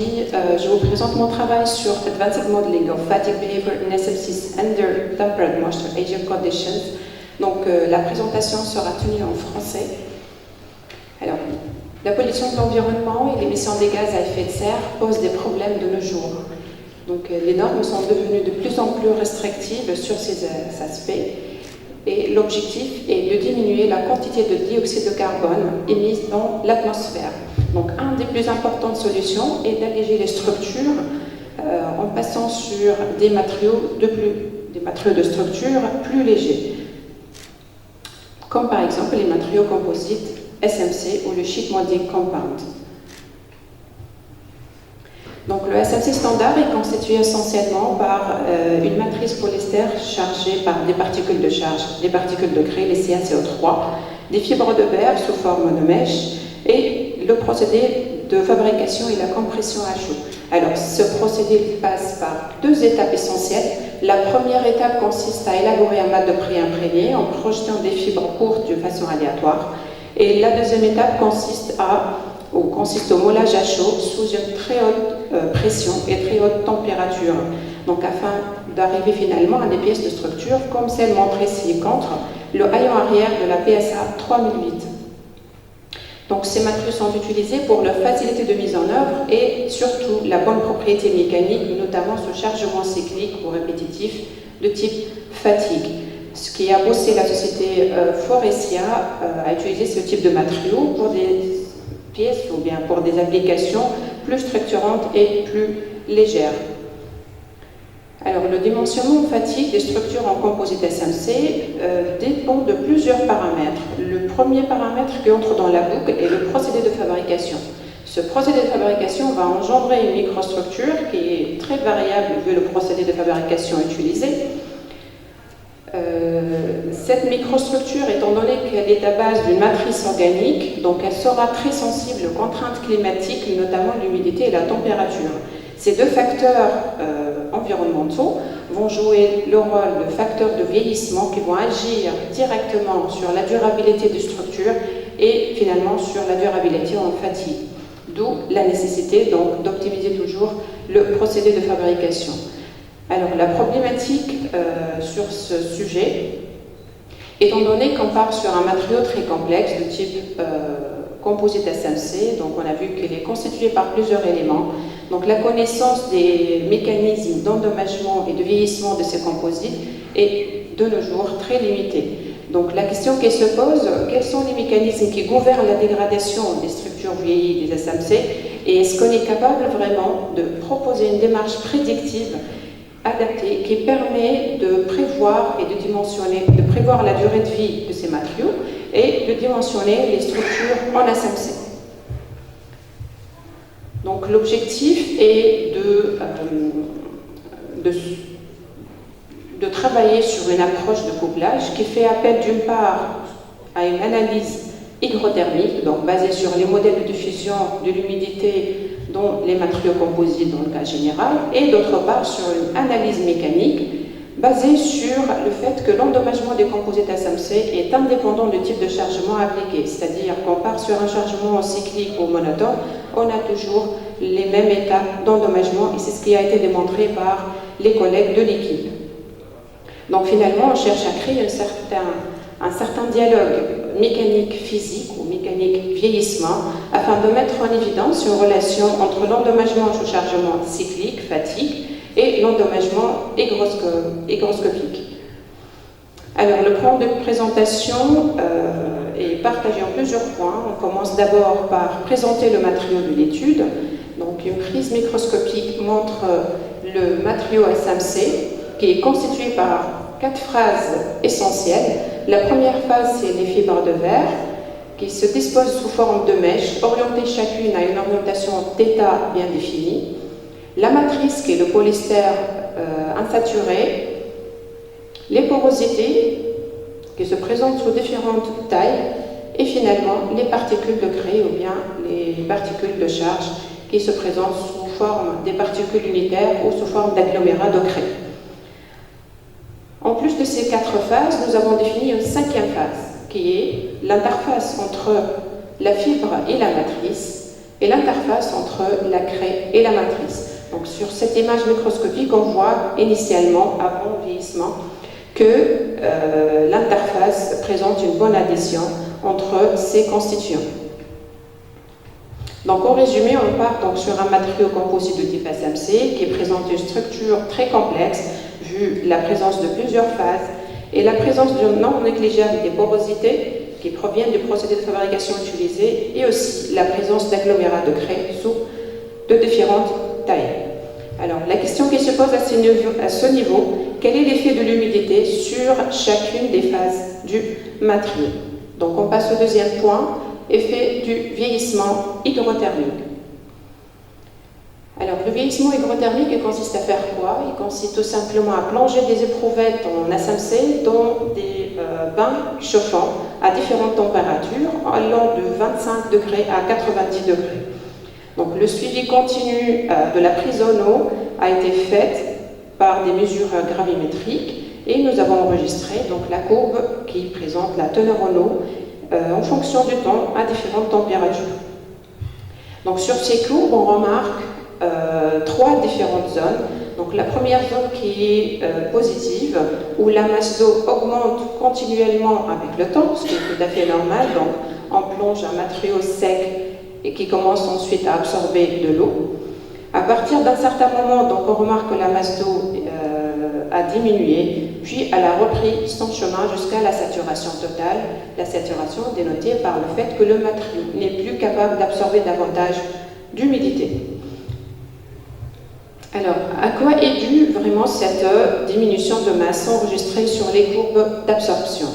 Je vous présente mon travail sur Advanced Modeling of Fatigue Behavior in SMCs under Temperate Moisture Aging Conditions. Donc la présentation sera tenue en français. Alors, la pollution de l'environnement et l'émission des gaz à effet de serre posent des problèmes de nos jours. Donc les normes sont devenues de plus en plus restrictives sur ces aspects et l'objectif est de diminuer la quantité de dioxyde de carbone émise dans l'atmosphère. Donc, une des plus importantes solutions est d'alléger les structures en passant sur des matériaux de structure plus légers, comme par exemple les matériaux composites SMC ou le sheet molding compound. Donc, le SMC standard est constitué essentiellement par une matrice polyester chargée par des particules de charge, des particules de craie, les CaCO3, des fibres de verre sous forme de mèche et le procédé de fabrication et la compression à chaud. Alors, ce procédé passe par deux étapes essentielles. La première étape consiste à élaborer un mat de pré-imprégné en projetant des fibres courtes de façon aléatoire. Et la deuxième étape consiste au moulage à chaud sous une très haute pression et très haute température. Donc, afin d'arriver finalement à des pièces de structure comme celle montrée ci-contre, le haillon arrière de la PSA 3008. Donc, ces matériaux sont utilisés pour leur facilité de mise en œuvre et surtout la bonne propriété mécanique, notamment ce chargement cyclique ou répétitif de type fatigue. Ce qui a poussé la société Faurecia à utiliser ce type de matériaux pour des pièces ou bien pour des applications plus structurantes et plus légères. Alors, le dimensionnement fatigue des structures en composite SMC dépend de plusieurs paramètres. Le premier paramètre qui entre dans la boucle est le procédé de fabrication. Ce procédé de fabrication va engendrer une microstructure qui est très variable vu le procédé de fabrication utilisé. Cette microstructure, étant donné qu'elle est à base d'une matrice organique, donc elle sera très sensible aux contraintes climatiques, notamment l'humidité et la température. Ces deux facteurs environnementaux vont jouer le rôle de facteurs de vieillissement qui vont agir directement sur la durabilité des structures et finalement sur la durabilité en fatigue. D'où la nécessité donc d'optimiser toujours le procédé de fabrication. Alors la problématique sur ce sujet, étant donné qu'on part sur un matériau très complexe de type composite SMC, donc on a vu qu'il est constitué par plusieurs éléments. Donc la connaissance des mécanismes d'endommagement et de vieillissement de ces composites est de nos jours très limitée. Donc la question qui se pose, quels sont les mécanismes qui gouvernent la dégradation des structures vieillies des SMC et est-ce qu'on est capable vraiment de proposer une démarche prédictive adaptée qui permet de prévoir et de dimensionner, de prévoir la durée de vie de ces matériaux et de dimensionner les structures en SMC. Donc l'objectif est de travailler sur une approche de couplage qui fait appel d'une part à une analyse hygrothermique, donc basée sur les modèles de diffusion de l'humidité dont les matériaux composites dans le cas général, et d'autre part sur une analyse mécanique basée sur le fait que l'endommagement des composites SMC est indépendant du type de chargement appliqué, c'est-à-dire qu'on part sur un chargement cyclique ou monotone, on a toujours les mêmes étapes d'endommagement et c'est ce qui a été démontré par les collègues de l'équipe. Donc finalement, on cherche à créer un certain dialogue mécanique-physique ou mécanique-vieillissement afin de mettre en évidence une relation entre l'endommagement sous chargement cyclique, fatigue, et l'endommagement hygroscopique. Alors, le plan de présentation est partagé en plusieurs points. On commence d'abord par présenter le matériau de l'étude. Donc, une prise microscopique montre le matériau SMC qui est constitué par 4 phases essentielles. La première phase, c'est les fibres de verre qui se disposent sous forme de mèches, orientées chacune à une orientation θ bien définie. La matrice, qui est le polyester insaturé, les porosités, qui se présentent sous différentes tailles, et finalement les particules de craie ou bien les particules de charge, qui se présentent sous forme des particules unitaires ou sous forme d'agglomérats de craie. En plus de ces 4 phases, nous avons défini une 5e phase, qui est l'interface entre la fibre et la matrice, et l'interface entre la craie et la matrice. Donc sur cette image microscopique, on voit initialement, avant le vieillissement, que l'interface présente une bonne adhésion entre ces constituants. Donc en résumé, on part donc sur un matériau composite de type SMC qui présente une structure très complexe, vu la présence de plusieurs phases et la présence d'un nombre négligeable des porosités qui proviennent du procédé de fabrication utilisé, et aussi la présence d'agglomérats de craie de différentes tailles. Alors, la question qui se pose à ce niveau, quel est l'effet de l'humidité sur chacune des phases du matériau? Donc, on passe au deuxième point, effet du vieillissement hydrothermique. Alors, le vieillissement hydrothermique, il consiste à faire quoi? Il consiste tout simplement à plonger des éprouvettes en SMC dans des bains chauffants à différentes températures, allant de 25 degrés à 90 degrés. Donc, le suivi continu de la prise en eau a été fait par des mesures gravimétriques et nous avons enregistré donc, la courbe qui présente la teneur en eau en fonction du temps à différentes températures. Donc, sur ces courbes, on remarque trois différentes zones. Donc la première zone qui est positive, où la masse d'eau augmente continuellement avec le temps, ce qui est tout à fait normal. Donc on plonge un matériau sec et qui commence ensuite à absorber de l'eau. À partir d'un certain moment, donc on remarque que la masse d'eau a diminué, puis elle a repris son chemin jusqu'à la saturation totale. La saturation est dénotée par le fait que le matériau n'est plus capable d'absorber davantage d'humidité. Alors, à quoi est due vraiment cette diminution de masse enregistrée sur les courbes d'absorption?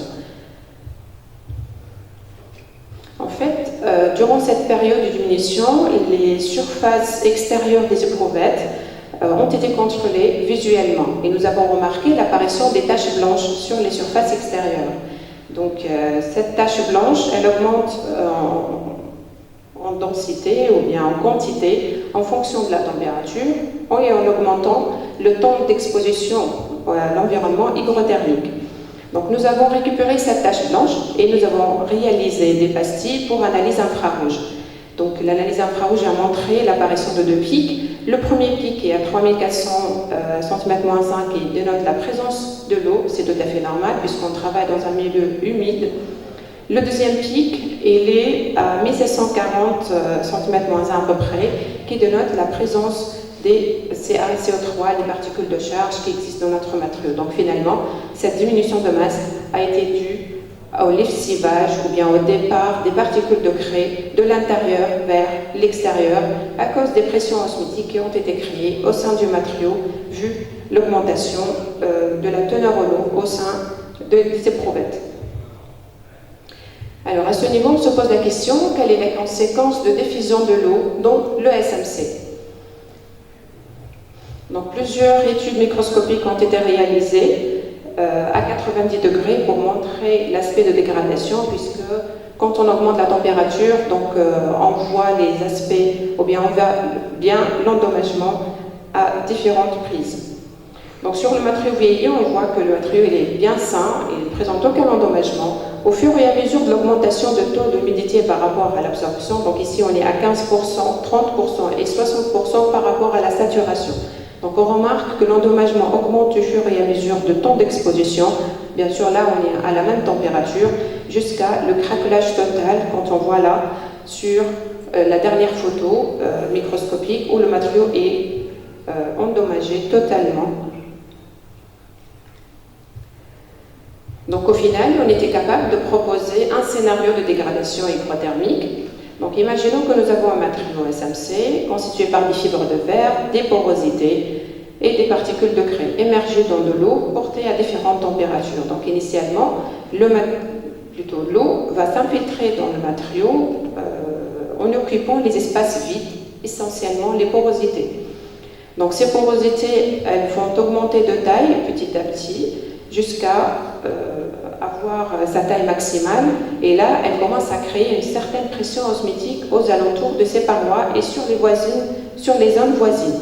En fait, durant cette période de diminution, les surfaces extérieures des éprouvettes ont été contrôlées visuellement et nous avons remarqué l'apparition des taches blanches sur les surfaces extérieures. Donc, cette tache blanche, elle augmente en densité ou bien en quantité en fonction de la température et en augmentant le temps d'exposition à l'environnement hygrothermique. Donc nous avons récupéré cette tache blanche et nous avons réalisé des pastilles pour analyse infrarouge. Donc l'analyse infrarouge a montré l'apparition de deux pics. Le premier pic est à 3400 cm-1 qui dénote la présence de l'eau, c'est tout à fait normal puisqu'on travaille dans un milieu humide. Le deuxième pic, il est à 1740 cm-1 à peu près, qui dénote la présence des Ca et CO3, des particules de charge qui existent dans notre matériau. Donc finalement, cette diminution de masse a été due au lessivage ou bien au départ des particules de craie de l'intérieur vers l'extérieur à cause des pressions osmotiques qui ont été créées au sein du matériau vu l'augmentation de la teneur en eau au sein des éprouvettes. Alors à ce niveau, on se pose la question, quelle est la conséquence de diffusion de l'eau dans le SMC? Donc plusieurs études microscopiques ont été réalisées à 90 degrés pour montrer l'aspect de dégradation, puisque quand on augmente la température, donc on voit les aspects, ou bien on voit bien l'endommagement à différentes prises. Donc sur le matériau vieilli, on voit que le matériau il est bien sain, il ne présente aucun endommagement. Au fur et à mesure de l'augmentation de taux d'humidité par rapport à l'absorption, donc ici on est à 15%, 30% et 60% par rapport à la saturation. Donc on remarque que l'endommagement augmente au fur et à mesure de temps d'exposition. Bien sûr là on est à la même température jusqu'à le craquelage total quand on voit là sur la dernière photo microscopique où le matériau est endommagé totalement. Donc au final, on était capable de proposer un scénario de dégradation hygrothermique. Donc imaginons que nous avons un matériau SMC constitué par des fibres de verre, des porosités et des particules de craie émergées dans de l'eau portée à différentes températures. Donc initialement, l'eau va s'infiltrer dans le matériau en occupant les espaces vides, essentiellement les porosités. Donc ces porosités, elles vont augmenter de taille petit à petit jusqu'à avoir sa taille maximale, et là elle commence à créer une certaine pression osmotique aux alentours de ces parois et sur les zones voisines.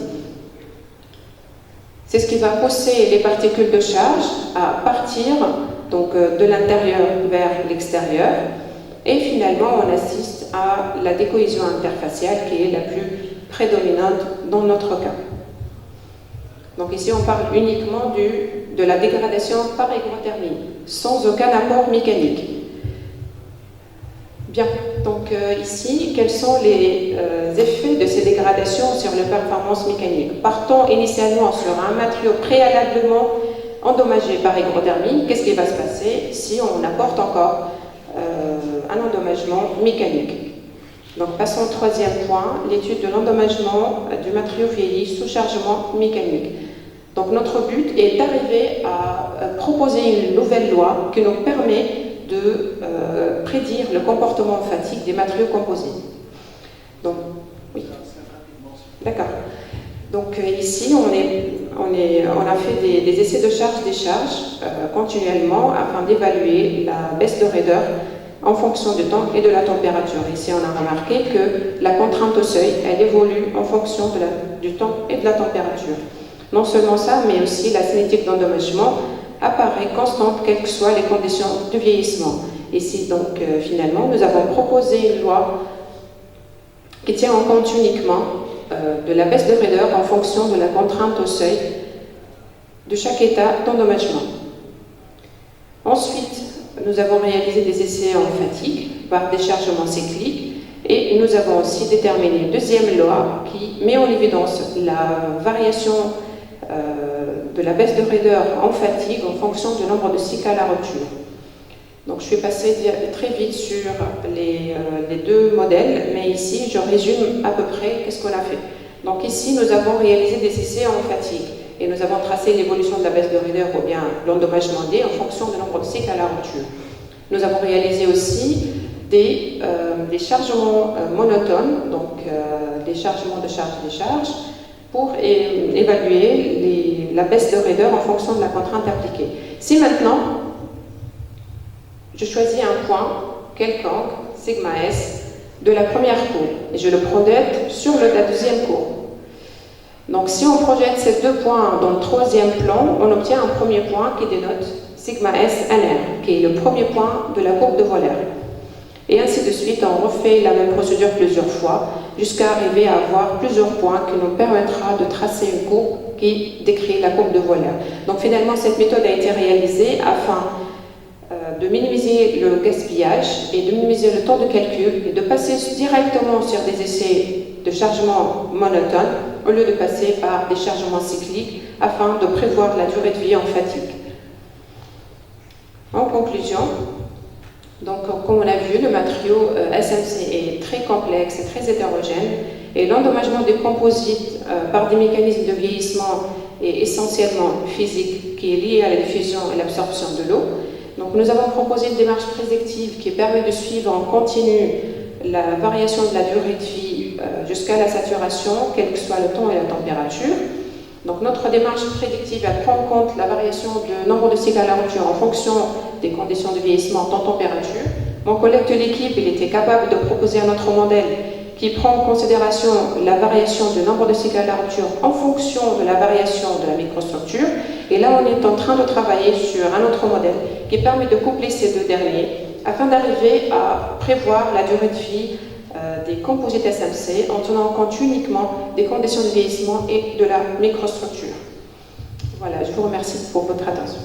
C'est ce qui va pousser les particules de charge à partir donc, de l'intérieur vers l'extérieur, et finalement on assiste à la décohésion interfaciale qui est la plus prédominante dans notre cas. Donc ici, on parle uniquement de la dégradation par hygrothermie, sans aucun apport mécanique. Bien, donc ici, quels sont les effets de ces dégradations sur les performances mécaniques? Partons initialement sur un matériau préalablement endommagé par hygrothermie. Qu'est-ce qui va se passer si on apporte encore un endommagement mécanique? Donc passons au troisième point, l'étude de l'endommagement du matériau vieilli sous chargement mécanique. Donc notre but est d'arriver à proposer une nouvelle loi qui nous permet de prédire le comportement en fatigue des matériaux composés. Donc, oui. D'accord. Donc ici, on a fait des essais de charge-décharge continuellement afin d'évaluer la baisse de raideur en fonction du temps et de la température. Ici, on a remarqué que la contrainte au seuil, elle évolue en fonction du temps et de la température. Non seulement ça, mais aussi la cinétique d'endommagement apparaît constante, quelles que soient les conditions de vieillissement. Ici, donc, finalement, nous avons proposé une loi qui tient en compte uniquement de la baisse de raideur en fonction de la contrainte au seuil de chaque état d'endommagement. Ensuite, nous avons réalisé des essais en fatigue par déchargement cyclique et nous avons aussi déterminé une deuxième loi qui met en évidence la variation de la baisse de raideur en fatigue en fonction du nombre de cycles à la rupture. Donc je vais passer très vite sur les deux modèles, mais ici je résume à peu près qu'est-ce qu'on a fait. Donc ici nous avons réalisé des essais en fatigue et nous avons tracé l'évolution de la baisse de raideur ou bien l'endommagement D en fonction du nombre de cycles à la rupture. Nous avons réalisé aussi des chargements monotones, donc des chargements de charge-décharge, pour évaluer la baisse de raideur en fonction de la contrainte appliquée. Si maintenant, je choisis un point quelconque, sigma S, de la première courbe, et je le projette sur la deuxième courbe. Donc si on projette ces deux points dans le troisième plan, on obtient un premier point qui dénote sigma S NR, qui est le premier point de la courbe de Wöhler. Et ainsi de suite, on refait la même procédure plusieurs fois, jusqu'à arriver à avoir plusieurs points qui nous permettra de tracer une courbe qui décrit la courbe de Wöhler. Donc finalement, cette méthode a été réalisée afin de minimiser le gaspillage et de minimiser le temps de calcul et de passer directement sur des essais de chargement monotone au lieu de passer par des chargements cycliques afin de prévoir la durée de vie en fatigue. En conclusion, donc, comme on l'a vu, le matériau SMC est très complexe et très hétérogène et l'endommagement des composites par des mécanismes de vieillissement est essentiellement physique qui est lié à la diffusion et l'absorption de l'eau. Donc nous avons proposé une démarche prédictive qui permet de suivre en continu la variation de la durée de vie jusqu'à la saturation, quel que soit le temps et la température. Donc notre démarche prédictive elle prend en compte la variation du nombre de cycles à la rupture en fonction des conditions de vieillissement en température. Mon collègue de l'équipe il était capable de proposer un autre modèle qui prend en considération la variation du nombre de cycles à la rupture en fonction de la variation de la microstructure. Et là, on est en train de travailler sur un autre modèle qui permet de coupler ces deux derniers afin d'arriver à prévoir la durée de vie des composites SMC en tenant compte uniquement des conditions de vieillissement et de la microstructure. Voilà, je vous remercie pour votre attention.